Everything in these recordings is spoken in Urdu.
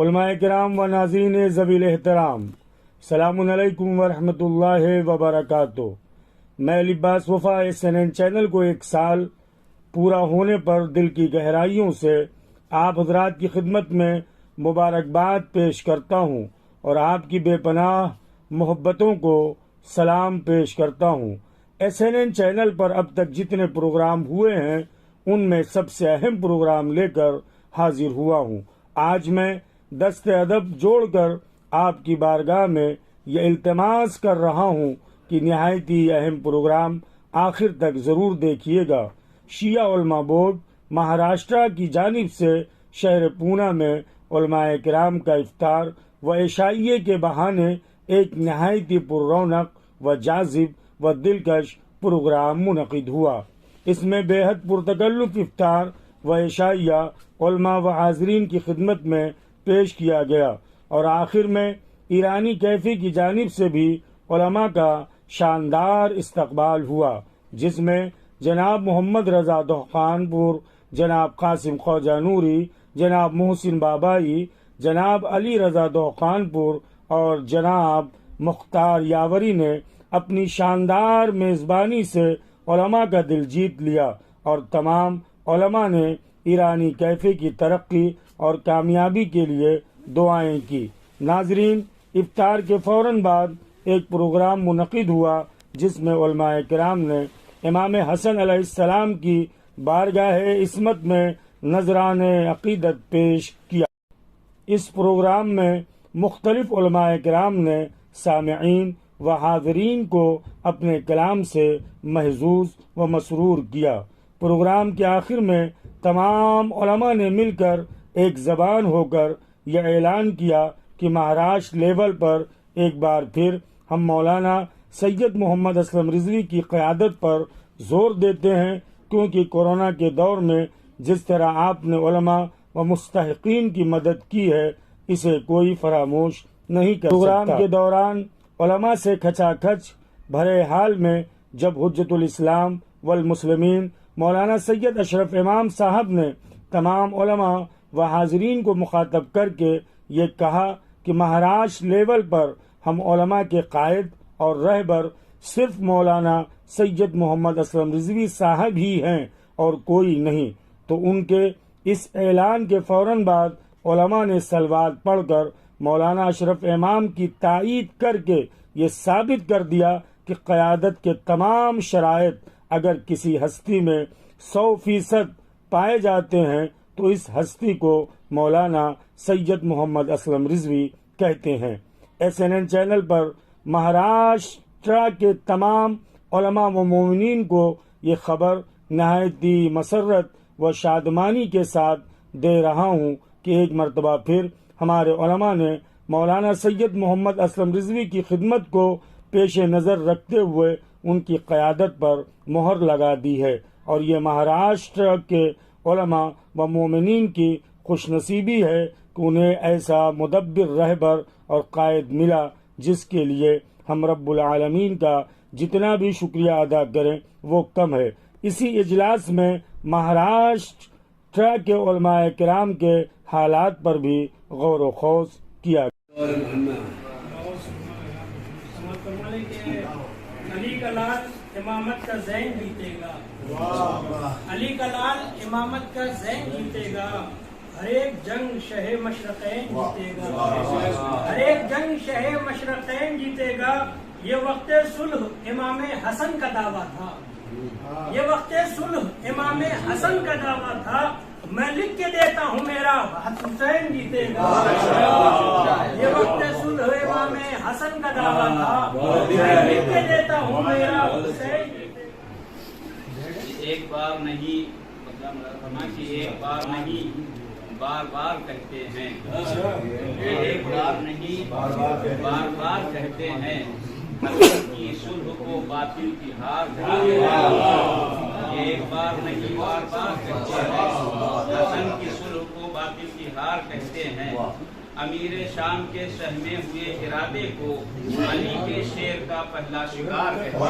علماء کرام و ناظرین ذویل احترام، السلام علیکم ورحمۃ اللہ وبرکاتہ۔ میں لباس وفا SNN چینل کو 1 سال پورا ہونے پر دل کی گہرائیوں سے آپ حضرات کی خدمت میں مبارکباد پیش کرتا ہوں اور آپ کی بے پناہ محبتوں کو سلام پیش کرتا ہوں۔ SNN چینل پر اب تک جتنے پروگرام ہوئے ہیں ان میں سب سے اہم پروگرام لے کر حاضر ہوا ہوں۔ آج میں دست ادب جوڑ کر آپ کی بارگاہ میں یہ التماس کر رہا ہوں کہ نہایت ہی اہم پروگرام آخر تک ضرور دیکھیے گا۔ شیعہ علماء بورڈ مہاراشٹرا کی جانب سے شہر پونا میں علماء کرام کا افطار و عشائیے کے بہانے ایک نہایت ہی پر رونق و جاذب و دلکش پروگرام منعقد ہوا۔ اس میں بے حد پرتکلف افطار و عشائیہ علماء و حاضرین کی خدمت میں پیش کیا گیا اور آخر میں ایرانی کیفی کی جانب سے بھی علماء کا شاندار استقبال ہوا، جس میں جناب محمد رضا دہقان پور، جناب قاسم خواجہ نوری، جناب محسن بابائی، جناب علی رضا دہقان پور اور جناب مختار یاوری نے اپنی شاندار میزبانی سے علماء کا دل جیت لیا اور تمام علماء نے ایرانی کیفے کی ترقی اور کامیابی کے لیے دعائیں کی۔ ناظرین، افطار کے فوراً بعد ایک پروگرام منعقد ہوا جس میں علماء کرام نے امام حسن علیہ السلام کی بارگاہ عصمت میں نذران عقیدت پیش کیا۔ اس پروگرام میں مختلف علماء کرام نے سامعین و حاضرین کو اپنے کلام سے محظوظ و مسرور کیا۔ پروگرام کے آخر میں تمام علماء نے مل کر ایک زبان ہو کر یہ اعلان کیا کہ مہاراشٹر لیول پر ایک بار پھر ہم مولانا سید محمد اسلم رضوی کی قیادت پر زور دیتے ہیں، کیونکہ کورونا کے دور میں جس طرح آپ نے علماء و مستحقین کی مدد کی ہے اسے کوئی فراموش نہیں کر سکتا۔ پروگرام کے دوران علماء سے کھچا کھچ بھرے حال میں جب حجت الاسلام والمسلمین مولانا سید اشرف امام صاحب نے تمام علماء و حاضرین کو مخاطب کر کے یہ کہا کہ مہاراشٹر لیول پر ہم علماء کے قائد اور رہبر صرف مولانا سید محمد اسلم رضوی صاحب ہی ہیں اور کوئی نہیں، تو ان کے اس اعلان کے فوراً بعد علماء نے صلوات پڑھ کر مولانا اشرف امام کی تائید کر کے یہ ثابت کر دیا کہ قیادت کے تمام شرائط اگر کسی ہستی میں 100% پائے جاتے ہیں تو اس ہستی کو مولانا سید محمد اسلم رضوی کہتے ہیں۔ SNN چینل پر مہاراشٹرا کے تمام علماء و مومنین کو یہ خبر نہایت ہی مسرت و شادمانی کے ساتھ دے رہا ہوں کہ ایک مرتبہ پھر ہمارے علماء نے مولانا سید محمد اسلم رضوی کی خدمت کو پیش نظر رکھتے ہوئے ان کی قیادت پر مہر لگا دی ہے، اور یہ مہاراشٹر کے علماء و مومنین کی خوش نصیبی ہے کہ انہیں ایسا مدبر رہبر اور قائد ملا جس کے لیے ہم رب العالمین کا جتنا بھی شکریہ ادا کریں وہ کم ہے۔ اسی اجلاس میں مہاراشٹر کے علماء کرام کے حالات پر بھی غور و خوض کیا گیا۔ علی کا لال امامت کا ذہن جیتے گا، علی کا لال امامت کا ذہن جیتے گا، ہر ایک جنگ شہ مشرقین جیتے گا، ہر ایک جنگ شہ مشرقین جیتے گا۔ یہ وقت صلح امام حسن کا دعویٰ تھا، یہ وقت صلح امام حسن کا دعویٰ تھا۔ میں لکھ کے دیتا ہوں میرا حسین جیتے گا، یہ وقت صلح امام حسن کا دعویٰ تھا، میں لکھ کے دیتا ہوں میرا حسین جیتے گا۔ ایک بار نہیں، ایک بار نہیں بار بار کہتے ہیں، ایک بار نہیں بار بار کہتے ہیں، حسن کی صلح کو باطل کی ہار کہتے ہیں۔ ایک بار نہیں بار بار کہتے ہیں، حسن کی صلح کو باطل کی ہار کہتے ہیں۔ امیر شام کے سہمے ہوئے ارادے کو علی کے شیر کا پہلا شکار کہتے ہیں۔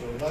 14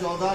14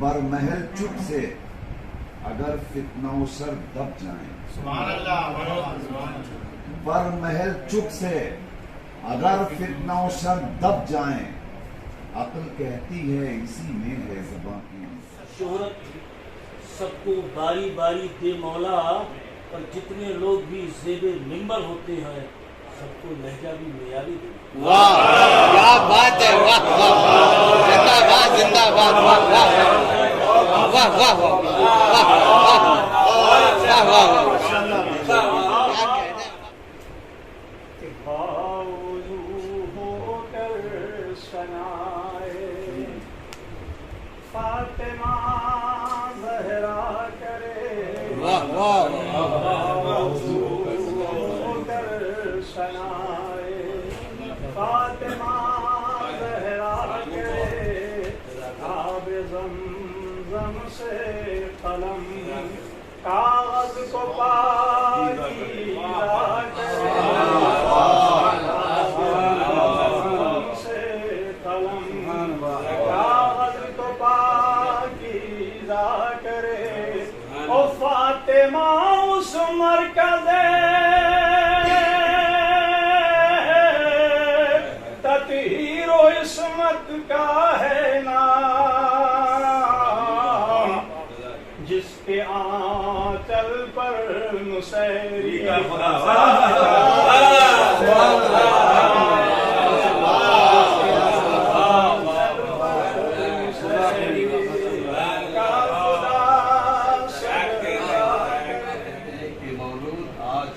برمحل چپ سے اگر فتنہ و سر دب جائیں، برمحل چپ سے اگر فتنہ و سر دب جائیں، عقل کہتی ہے اسی میں ہے زبان کی۔ شہرت سب کو باری باری دے مولا، پر جتنے لوگ بھی زیب ممبر ہوتے ہیں سب کو لہجہ بھی معیاری دے۔ واہ کیا بات ہے، واہ واہ زندہ باد زندہ باد، واہ واہ واہ واہ واہ واہ واہ فاطمہ زہرا کرے واہ واہ فاطمہ زہرا کرے آب زمزم سے قلم کاغذ کو پاکیزہ کرے، سے قلم کاغذ کو پاکیزہ کرے، او فاطمہ اس مرکز تطہیر و عصمت کا ہے نام، جس کے آنچل پر نصیری مولود آج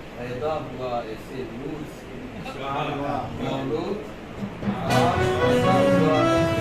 پیدا ہوا ایسے نور سے، مولود آج پیدا ہوا ایسے نور سے،